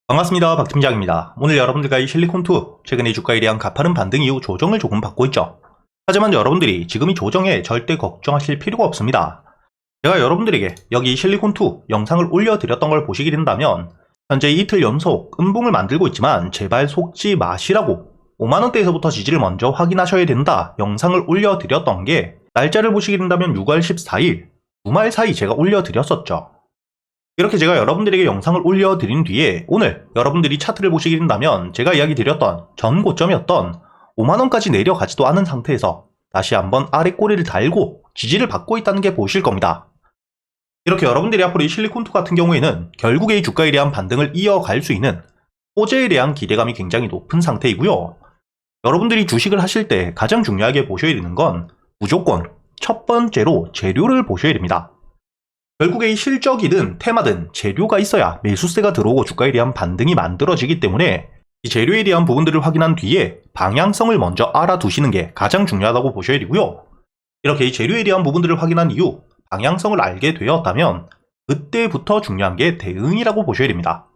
반갑습니다. 박 팀장입니다. 오늘 여러분들과 이 실리콘2 최근에 주가에 대한 가파른 반등 이후 조정을 조금 받고 있죠. 하지만 여러분들이 지금 이 조정에 절대 걱정하실 필요가 없습니다. 제가 여러분들에게 여기 실리콘2 영상을 올려드렸던 걸 보시게 된다면 현재 이틀 연속 음봉을 만들고 있지만 제발 속지 마시라고 5만원대에서부터 지지를 먼저 확인하셔야 된다 영상을 올려드렸던 게 날짜를 보시게 된다면 6월 14일 주말 사이 제가 올려드렸었죠. 이렇게 제가 여러분들에게 영상을 올려드린 뒤에 오늘 여러분들이 차트를 보시게 된다면 제가 이야기 드렸던 전 고점이었던 5만원까지 내려가지도 않은 상태에서 다시 한번 아래 꼬리를 달고 지지를 받고 있다는 게 보실 겁니다. 이렇게 여러분들이 앞으로 이 실리콘2 같은 경우에는 결국에 이 주가에 대한 반등을 이어갈 수 있는 호재에 대한 기대감이 굉장히 높은 상태이고요. 여러분들이 주식을 하실 때 가장 중요하게 보셔야 되는 건 무조건 첫 번째로 재료를 보셔야 됩니다. 결국에 이 실적이든 테마든 재료가 있어야 매수세가 들어오고 주가에 대한 반등이 만들어지기 때문에 이 재료에 대한 부분들을 확인한 뒤에 방향성을 먼저 알아두시는 게 가장 중요하다고 보셔야 되고요. 이렇게 이 재료에 대한 부분들을 확인한 이후 방향성을 알게 되었다면 그때부터 중요한 게 대응이라고 보셔야 됩니다.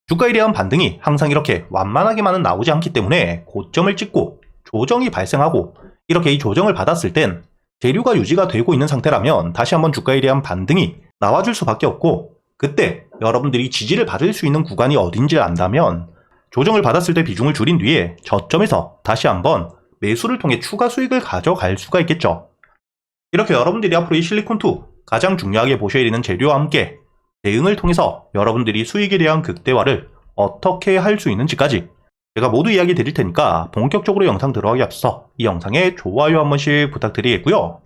주가에 대한 반등이 항상 이렇게 완만하게만은 나오지 않기 때문에 고점을 찍고 조정이 발생하고 이렇게 이 조정을 받았을 땐 재료가 유지가 되고 있는 상태라면 다시 한번 주가에 대한 반등이 나와줄 수밖에 없고 그때 여러분들이 지지를 받을 수 있는 구간이 어딘지를 안다면 조정을 받았을 때 비중을 줄인 뒤에 저점에서 다시 한번 매수를 통해 추가 수익을 가져갈 수가 있겠죠. 이렇게 여러분들이 앞으로 이 실리콘2 가장 중요하게 보셔야 되는 재료와 함께 대응을 통해서 여러분들이 수익에 대한 극대화를 어떻게 할 수 있는지까지 제가 모두 이야기 드릴 테니까 본격적으로 영상 들어가기 앞서 이 영상에 좋아요 한 번씩 부탁드리겠고요.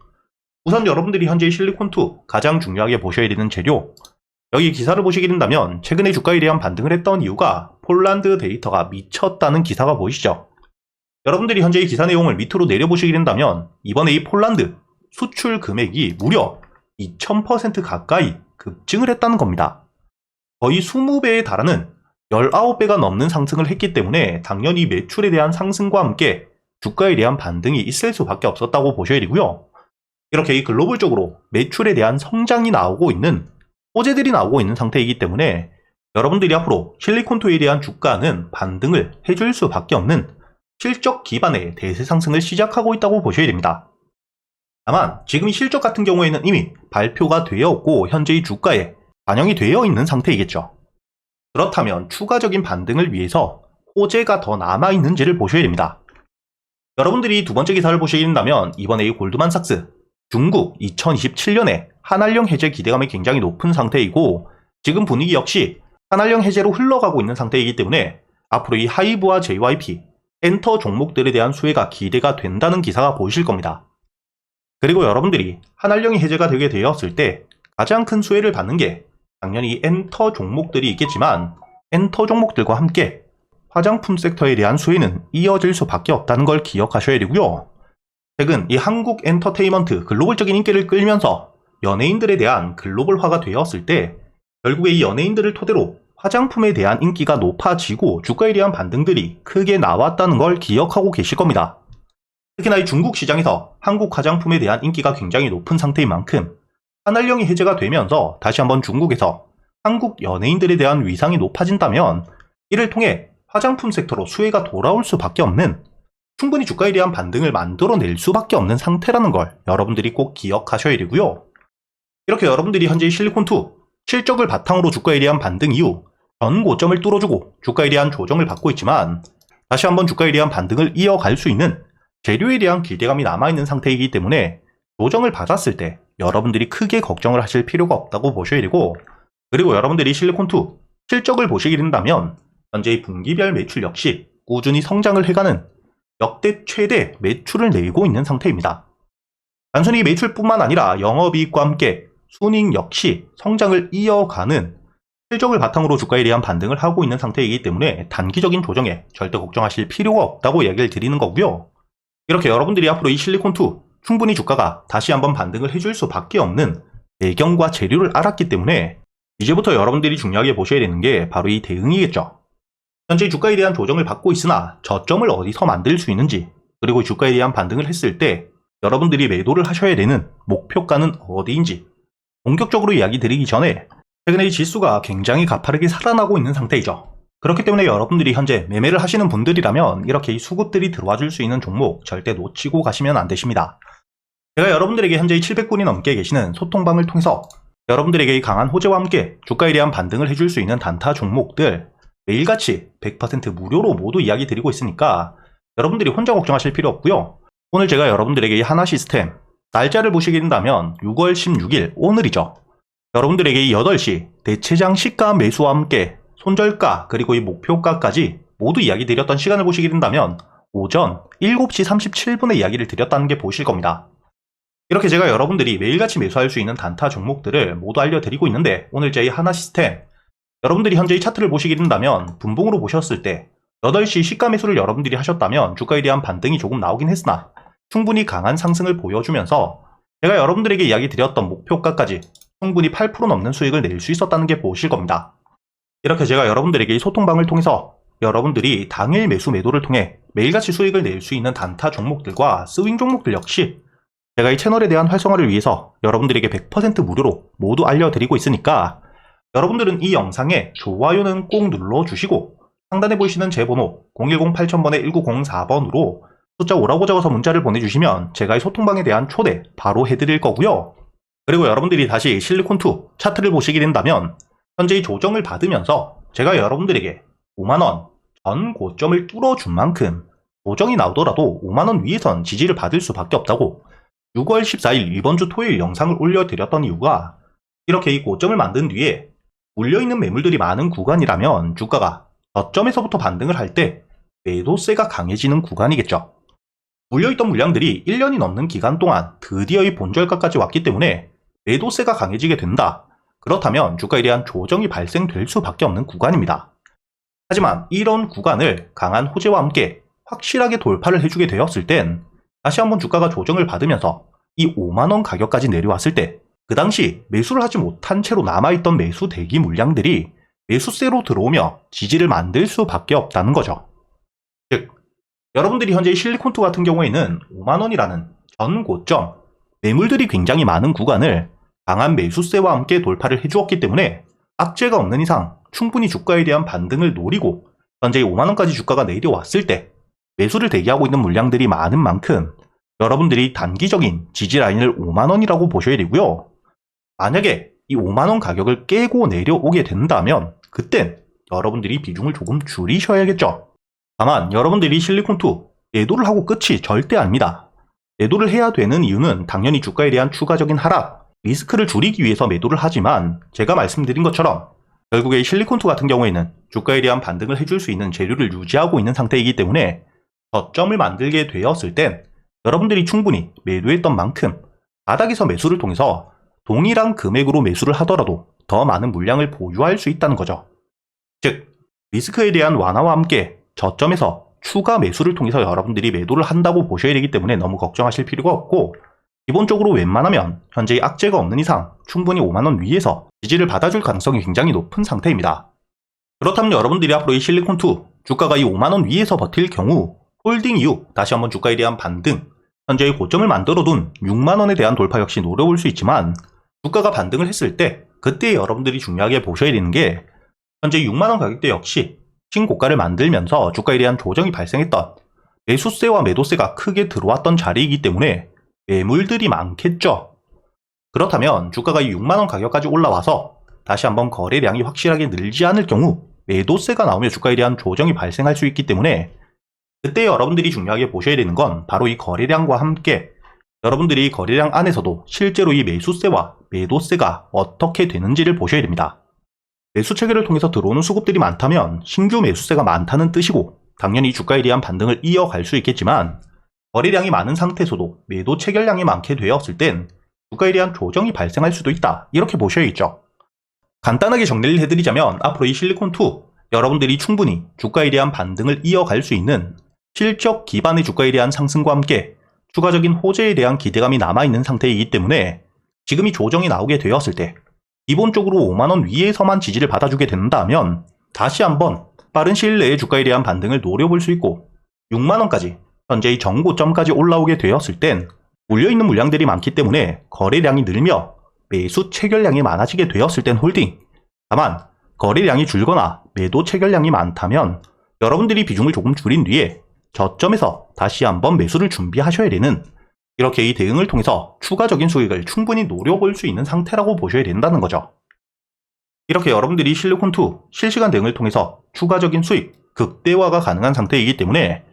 우선 여러분들이 현재 실리콘2 가장 중요하게 보셔야 되는 재료, 여기 기사를 보시게 된다면 최근에 주가에 대한 반등을 했던 이유가 폴란드 데이터가 미쳤다는 기사가 보이시죠? 여러분들이 현재 이 기사 내용을 밑으로 내려보시게 된다면 이번에 이 폴란드 수출 금액이 무려 2000% 가까이 급증을 했다는 겁니다. 거의 20배에 달하는 19배가 넘는 상승을 했기 때문에 당연히 매출에 대한 상승과 함께 주가에 대한 반등이 있을 수밖에 없었다고 보셔야 되고요. 이렇게 이 글로벌적으로 매출에 대한 성장이 나오고 있는 호재들이 나오고 있는 상태이기 때문에 여러분들이 앞으로 실리콘2에 대한 주가는 반등을 해줄 수밖에 없는 실적 기반의 대세 상승을 시작하고 있다고 보셔야 됩니다. 다만 지금 이 실적 같은 경우에는 이미 발표가 되었고 현재 이 주가에 반영이 되어 있는 상태이겠죠. 그렇다면 추가적인 반등을 위해서 호재가 더 남아있는지를 보셔야 됩니다. 여러분들이 두 번째 기사를 보시게 된다면 이번에 이 골드만삭스 중국 2027년에 한알령 해제 기대감이 굉장히 높은 상태이고 지금 분위기 역시 한알령 해제로 흘러가고 있는 상태이기 때문에 앞으로 이 하이브와 JYP, 엔터 종목들에 대한 수혜가 기대가 된다는 기사가 보이실 겁니다. 그리고 여러분들이 한알령이 해제가 되게 되었을 때 가장 큰 수혜를 받는 게 당연히 엔터 종목들이 있겠지만 엔터 종목들과 함께 화장품 섹터에 대한 수혜는 이어질 수밖에 없다는 걸 기억하셔야 되고요. 최근 이 한국 엔터테인먼트 글로벌적인 인기를 끌면서 연예인들에 대한 글로벌화가 되었을 때 결국에 이 연예인들을 토대로 화장품에 대한 인기가 높아지고 주가에 대한 반등들이 크게 나왔다는 걸 기억하고 계실 겁니다. 특히나 이 중국 시장에서 한국 화장품에 대한 인기가 굉장히 높은 상태인 만큼 한알령이 해제가 되면서 다시 한번 중국에서 한국 연예인들에 대한 위상이 높아진다면 이를 통해 화장품 섹터로 수혜가 돌아올 수밖에 없는 충분히 주가에 대한 반등을 만들어낼 수밖에 없는 상태라는 걸 여러분들이 꼭 기억하셔야 되고요. 이렇게 여러분들이 현재 실리콘2 실적을 바탕으로 주가에 대한 반등 이후 전 고점을 뚫어주고 주가에 대한 조정을 받고 있지만 다시 한번 주가에 대한 반등을 이어갈 수 있는 재료에 대한 기대감이 남아있는 상태이기 때문에 조정을 받았을 때 여러분들이 크게 걱정을 하실 필요가 없다고 보셔야 되고 그리고 여러분들이 실리콘2 실적을 보시게 된다면 현재 이 분기별 매출 역시 꾸준히 성장을 해가는 역대 최대 매출을 내고 있는 상태입니다. 단순히 매출뿐만 아니라 영업이익과 함께 순이익 역시 성장을 이어가는 실적을 바탕으로 주가에 대한 반등을 하고 있는 상태이기 때문에 단기적인 조정에 절대 걱정하실 필요가 없다고 얘기를 드리는 거고요. 이렇게 여러분들이 앞으로 이 실리콘2 충분히 주가가 다시 한번 반등을 해줄 수밖에 없는 배경과 재료를 알았기 때문에 이제부터 여러분들이 중요하게 보셔야 되는 게 바로 이 대응이겠죠. 현재 주가에 대한 조정을 받고 있으나 저점을 어디서 만들 수 있는지 그리고 주가에 대한 반등을 했을 때 여러분들이 매도를 하셔야 되는 목표가는 어디인지 본격적으로 이야기 드리기 전에 최근에 이 지수가 굉장히 가파르게 살아나고 있는 상태이죠. 그렇기 때문에 여러분들이 현재 매매를 하시는 분들이라면 이렇게 이 수급들이 들어와 줄 수 있는 종목 절대 놓치고 가시면 안 되십니다. 제가 여러분들에게 현재 700분이 넘게 계시는 소통방을 통해서 여러분들에게 이 강한 호재와 함께 주가에 대한 반등을 해줄 수 있는 단타 종목들 매일같이 100% 무료로 모두 이야기 드리고 있으니까 여러분들이 혼자 걱정하실 필요 없고요. 오늘 제가 여러분들에게 이 하나 시스템 날짜를 보시게 된다면 6월 16일 오늘이죠. 여러분들에게 이 8시 대체장 시가 매수와 함께 손절가 그리고 이 목표가까지 모두 이야기 드렸던 시간을 보시게 된다면 오전 7시 37분에 이야기를 드렸다는 게 보실 겁니다. 이렇게 제가 여러분들이 매일같이 매수할 수 있는 단타 종목들을 모두 알려드리고 있는데 오늘 제 이 하나 시스템 여러분들이 현재 이 차트를 보시게 된다면 분봉으로 보셨을 때 8시 시가 매수를 여러분들이 하셨다면 주가에 대한 반등이 조금 나오긴 했으나 충분히 강한 상승을 보여주면서 제가 여러분들에게 이야기 드렸던 목표가까지 충분히 8% 넘는 수익을 낼 수 있었다는 게 보실 겁니다. 이렇게 제가 여러분들에게 이 소통방을 통해서 여러분들이 당일 매수 매도를 통해 매일같이 수익을 낼 수 있는 단타 종목들과 스윙 종목들 역시 제가 이 채널에 대한 활성화를 위해서 여러분들에게 100% 무료로 모두 알려드리고 있으니까 여러분들은 이 영상에 좋아요는 꼭 눌러주시고 상단에 보이시는 제 번호 010-8000번에 1904번으로 숫자 5라고 적어서 문자를 보내주시면 제가 이 소통방에 대한 초대 바로 해드릴 거고요. 그리고 여러분들이 다시 실리콘2 차트를 보시게 된다면 현재 이 조정을 받으면서 제가 여러분들에게 5만원 전 고점을 뚫어준 만큼 조정이 나오더라도 5만원 위에선 지지를 받을 수밖에 없다고 6월 14일 이번 주 토요일 영상을 올려드렸던 이유가 이렇게 이 고점을 만든 뒤에 물려있는 매물들이 많은 구간이라면 주가가 저점에서부터 반등을 할 때 매도세가 강해지는 구간이겠죠. 물려있던 물량들이 1년이 넘는 기간 동안 드디어 이 본절가까지 왔기 때문에 매도세가 강해지게 된다. 그렇다면 주가에 대한 조정이 발생될 수밖에 없는 구간입니다. 하지만 이런 구간을 강한 호재와 함께 확실하게 돌파를 해주게 되었을 땐 다시 한번 주가가 조정을 받으면서 이 5만원 가격까지 내려왔을 때 그 당시 매수를 하지 못한 채로 남아있던 매수 대기 물량들이 매수세로 들어오며 지지를 만들 수밖에 없다는 거죠. 즉 여러분들이 현재 실리콘2 같은 경우에는 5만원이라는 전 고점 매물들이 굉장히 많은 구간을 강한 매수세와 함께 돌파를 해주었기 때문에 악재가 없는 이상 충분히 주가에 대한 반등을 노리고 현재 5만원까지 주가가 내려왔을 때 매수를 대기하고 있는 물량들이 많은 만큼 여러분들이 단기적인 지지 라인을 5만원이라고 보셔야 되고요. 만약에 이 5만원 가격을 깨고 내려오게 된다면 그땐 여러분들이 비중을 조금 줄이셔야겠죠. 다만 여러분들이 실리콘2 매도를 하고 끝이 절대 아닙니다. 매도를 해야 되는 이유는 당연히 주가에 대한 추가적인 하락, 리스크를 줄이기 위해서 매도를 하지만 제가 말씀드린 것처럼 결국에 실리콘2 같은 경우에는 주가에 대한 반등을 해줄 수 있는 재료를 유지하고 있는 상태이기 때문에 저점을 만들게 되었을 땐 여러분들이 충분히 매도했던 만큼 바닥에서 매수를 통해서 동일한 금액으로 매수를 하더라도 더 많은 물량을 보유할 수 있다는 거죠. 즉 리스크에 대한 완화와 함께 저점에서 추가 매수를 통해서 여러분들이 매도를 한다고 보셔야 되기 때문에 너무 걱정하실 필요가 없고 기본적으로 웬만하면 현재 악재가 없는 이상 충분히 5만원 위에서 지지를 받아줄 가능성이 굉장히 높은 상태입니다. 그렇다면 여러분들이 앞으로 이 실리콘2 주가가 이 5만원 위에서 버틸 경우 홀딩 이후 다시 한번 주가에 대한 반등 현재의 고점을 만들어둔 6만원에 대한 돌파 역시 노려볼 수 있지만 주가가 반등을 했을 때 그때 여러분들이 중요하게 보셔야 되는 게 현재 6만원 가격대 역시 신고가를 만들면서 주가에 대한 조정이 발생했던 매수세와 매도세가 크게 들어왔던 자리이기 때문에 매물들이 많겠죠. 그렇다면 주가가 이 6만원 가격까지 올라와서 다시 한번 거래량이 확실하게 늘지 않을 경우 매도세가 나오며 주가에 대한 조정이 발생할 수 있기 때문에 그때 여러분들이 중요하게 보셔야 되는 건 바로 이 거래량과 함께 여러분들이 거래량 안에서도 실제로 이 매수세와 매도세가 어떻게 되는지를 보셔야 됩니다. 매수 체계를 통해서 들어오는 수급들이 많다면 신규 매수세가 많다는 뜻이고 당연히 주가에 대한 반등을 이어갈 수 있겠지만 거래량이 많은 상태에서도 매도 체결량이 많게 되었을 땐 주가에 대한 조정이 발생할 수도 있다. 이렇게 보셔야겠죠. 간단하게 정리를 해드리자면 앞으로 이 실리콘2 여러분들이 충분히 주가에 대한 반등을 이어갈 수 있는 실적 기반의 주가에 대한 상승과 함께 추가적인 호재에 대한 기대감이 남아있는 상태이기 때문에 지금 이 조정이 나오게 되었을 때 기본적으로 5만원 위에서만 지지를 받아주게 된다면 다시 한번 빠른 시일 내에 주가에 대한 반등을 노려볼 수 있고 6만원까지 현재의 정고점까지 올라오게 되었을 땐 물려있는 물량들이 많기 때문에 거래량이 늘며 매수 체결량이 많아지게 되었을 땐 홀딩, 다만 거래량이 줄거나 매도 체결량이 많다면 여러분들이 비중을 조금 줄인 뒤에 저점에서 다시 한번 매수를 준비하셔야 되는, 이렇게 이 대응을 통해서 추가적인 수익을 충분히 노려볼 수 있는 상태라고 보셔야 된다는 거죠. 이렇게 여러분들이 실리콘2 실시간 대응을 통해서 추가적인 수익 극대화가 가능한 상태이기 때문에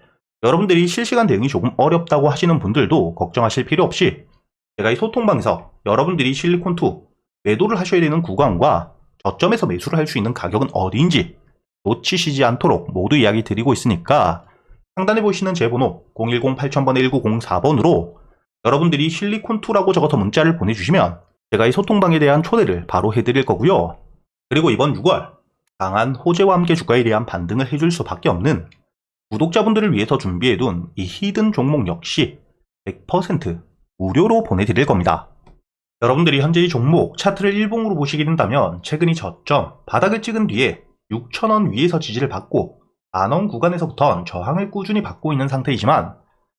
여러분들이 실시간 대응이 조금 어렵다고 하시는 분들도 걱정하실 필요 없이 제가 이 소통방에서 여러분들이 실리콘2 매도를 하셔야 되는 구간과 저점에서 매수를 할 수 있는 가격은 어디인지 놓치시지 않도록 모두 이야기 드리고 있으니까 상단에 보시는 제 번호 010-8000-1904번으로 여러분들이 실리콘2라고 적어서 문자를 보내주시면 제가 이 소통방에 대한 초대를 바로 해드릴 거고요. 그리고 이번 6월 강한 호재와 함께 주가에 대한 반등을 해줄 수밖에 없는 구독자분들을 위해서 준비해둔 이 히든 종목 역시 100% 무료로 보내드릴 겁니다. 여러분들이 현재 이 종목 차트를 일봉으로 보시게 된다면 최근 이 저점 바닥을 찍은 뒤에 6,000원 위에서 지지를 받고 만원 구간에서부터 저항을 꾸준히 받고 있는 상태이지만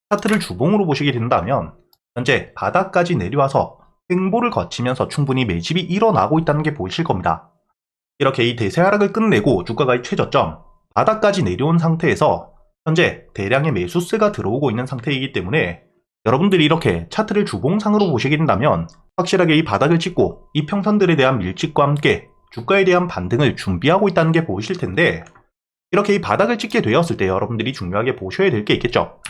차트를 주봉으로 보시게 된다면 현재 바닥까지 내려와서 횡보를 거치면서 충분히 매집이 일어나고 있다는 게 보이실 겁니다. 이렇게 이 대세 하락을 끝내고 주가가 이 최저점 바닥까지 내려온 상태에서 현재 대량의 매수세가 들어오고 있는 상태이기 때문에 여러분들이 이렇게 차트를 주봉상으로 보시게 된다면 확실하게 이 바닥을 찍고 이 평선들에 대한 밀집과 함께 주가에 대한 반등을 준비하고 있다는 게 보이실 텐데, 이렇게 이 바닥을 찍게 되었을 때 여러분들이 중요하게 보셔야 될 게 있겠죠.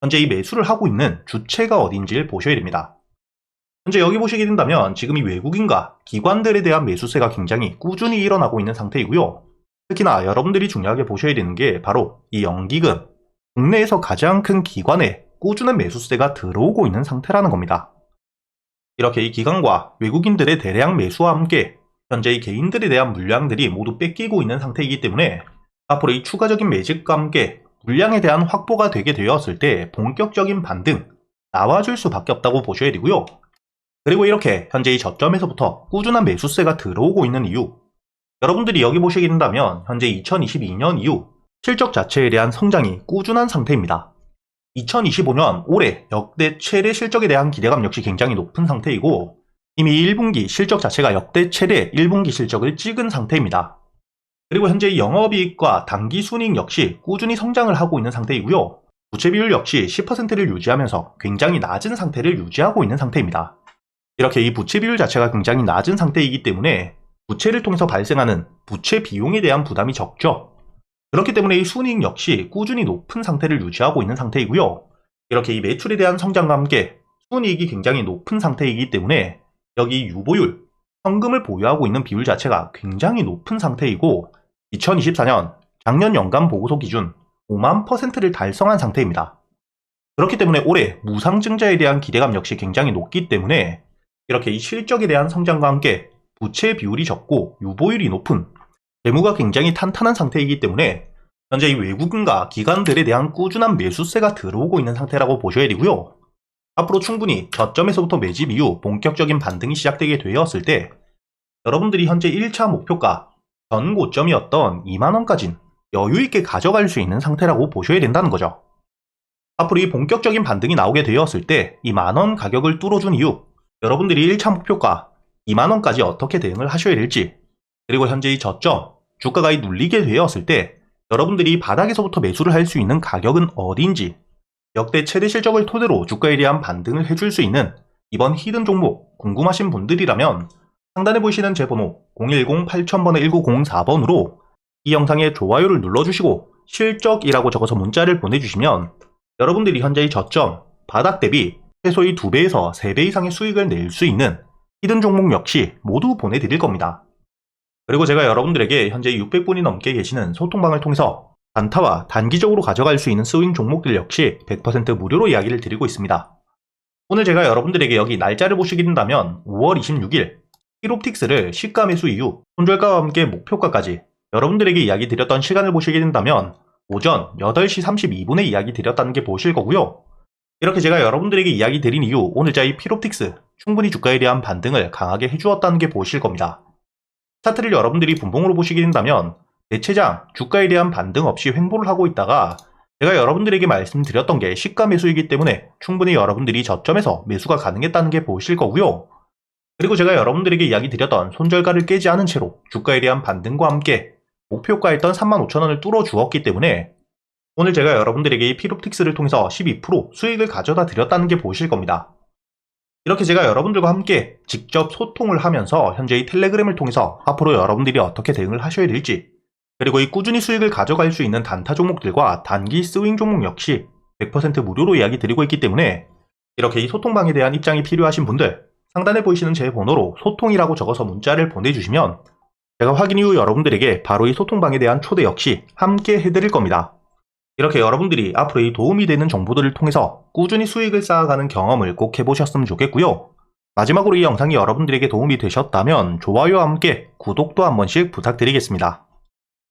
현재 이 매수를 하고 있는 주체가 어딘지를 보셔야 됩니다. 현재 여기 보시게 된다면 지금 이 외국인과 기관들에 대한 매수세가 굉장히 꾸준히 일어나고 있는 상태이고요. 특히나 여러분들이 중요하게 보셔야 되는 게 바로 이 연기금, 국내에서 가장 큰 기관에 꾸준한 매수세가 들어오고 있는 상태라는 겁니다. 이렇게 이 기관과 외국인들의 대량 매수와 함께 현재 이 개인들에 대한 물량들이 모두 뺏기고 있는 상태이기 때문에 앞으로 이 추가적인 매집과 함께 물량에 대한 확보가 되게 되었을 때 본격적인 반등 나와줄 수밖에 없다고 보셔야 되고요. 그리고 이렇게 현재 이 저점에서부터 꾸준한 매수세가 들어오고 있는 이유, 여러분들이 여기 보시게 된다면 현재 2022년 이후 실적 자체에 대한 성장이 꾸준한 상태입니다. 2025년 올해 역대 최대 실적에 대한 기대감 역시 굉장히 높은 상태이고 이미 1분기 실적 자체가 역대 최대 1분기 실적을 찍은 상태입니다. 그리고 현재 영업이익과 당기순이익 역시 꾸준히 성장을 하고 있는 상태이고요. 부채 비율 역시 10%를 유지하면서 굉장히 낮은 상태를 유지하고 있는 상태입니다. 이렇게 이 부채 비율 자체가 굉장히 낮은 상태이기 때문에 부채를 통해서 발생하는 부채 비용에 대한 부담이 적죠. 그렇기 때문에 이 순이익 역시 꾸준히 높은 상태를 유지하고 있는 상태이고요. 이렇게 이 매출에 대한 성장과 함께 순이익이 굉장히 높은 상태이기 때문에 여기 유보율, 현금을 보유하고 있는 비율 자체가 굉장히 높은 상태이고 2024년 작년 연간 보고서 기준 5만%를 달성한 상태입니다. 그렇기 때문에 올해 무상증자에 대한 기대감 역시 굉장히 높기 때문에 이렇게 이 실적에 대한 성장과 함께 부채 비율이 적고 유보율이 높은 재무가 굉장히 탄탄한 상태이기 때문에 현재 이 외국인과 기관들에 대한 꾸준한 매수세가 들어오고 있는 상태라고 보셔야 되고요. 앞으로 충분히 저점에서부터 매집 이후 본격적인 반등이 시작되게 되었을 때 여러분들이 현재 1차 목표가 전 고점이었던 2만원까진 여유있게 가져갈 수 있는 상태라고 보셔야 된다는 거죠. 앞으로 이 본격적인 반등이 나오게 되었을 때 이 만원 가격을 뚫어준 이후 여러분들이 1차 목표가 2만원까지 어떻게 대응을 하셔야 될지, 그리고 현재 이 저점 주가가 눌리게 되었을 때 여러분들이 바닥에서부터 매수를 할 수 있는 가격은 어디인지, 역대 최대 실적을 토대로 주가에 대한 반등을 해줄 수 있는 이번 히든 종목 궁금하신 분들이라면 상단에 보이시는 제 번호 010-8000-1904번으로 이 영상에 좋아요를 눌러주시고 실적이라고 적어서 문자를 보내주시면 여러분들이 현재 이 저점 바닥 대비 최소의 2배에서 3배 이상의 수익을 낼 수 있는 히든 종목 역시 모두 보내드릴 겁니다. 그리고 제가 여러분들에게 현재 600분이 넘게 계시는 소통방을 통해서 단타와 단기적으로 가져갈 수 있는 스윙 종목들 역시 100% 무료로 이야기를 드리고 있습니다. 오늘 제가 여러분들에게 여기 날짜를 보시게 된다면 5월 26일 힐옵틱스를 시가 매수 이후 손절가와 함께 목표가까지 여러분들에게 이야기 드렸던 시간을 보시게 된다면 오전 8시 32분에 이야기 드렸다는 게 보실 거고요. 이렇게 제가 여러분들에게 이야기 드린 이후 오늘자 이 힐옵틱스 충분히 주가에 대한 반등을 강하게 해주었다는 게 보실 겁니다. 차트를 여러분들이 분봉으로 보시게 된다면 대체장 주가에 대한 반등 없이 횡보를 하고 있다가 제가 여러분들에게 말씀드렸던 게 시가 매수이기 때문에 충분히 여러분들이 저점에서 매수가 가능했다는 게 보실 거고요. 그리고 제가 여러분들에게 이야기 드렸던 손절가를 깨지 않은 채로 주가에 대한 반등과 함께 목표가였던 35,000원을 뚫어 주었기 때문에 오늘 제가 여러분들에게 이 피롭틱스를 통해서 12% 수익을 가져다 드렸다는 게 보이실 겁니다. 이렇게 제가 여러분들과 함께 직접 소통을 하면서 현재 이 텔레그램을 통해서 앞으로 여러분들이 어떻게 대응을 하셔야 될지, 그리고 이 꾸준히 수익을 가져갈 수 있는 단타 종목들과 단기 스윙 종목 역시 100% 무료로 이야기 드리고 있기 때문에 이렇게 이 소통방에 대한 입장이 필요하신 분들 상단에 보이시는 제 번호로 소통이라고 적어서 문자를 보내주시면 제가 확인 이후 여러분들에게 바로 이 소통방에 대한 초대 역시 함께 해드릴 겁니다. 이렇게 여러분들이 앞으로 이 도움이 되는 정보들을 통해서 꾸준히 수익을 쌓아가는 경험을 꼭 해보셨으면 좋겠고요. 마지막으로 이 영상이 여러분들에게 도움이 되셨다면 좋아요와 함께 구독도 한 번씩 부탁드리겠습니다.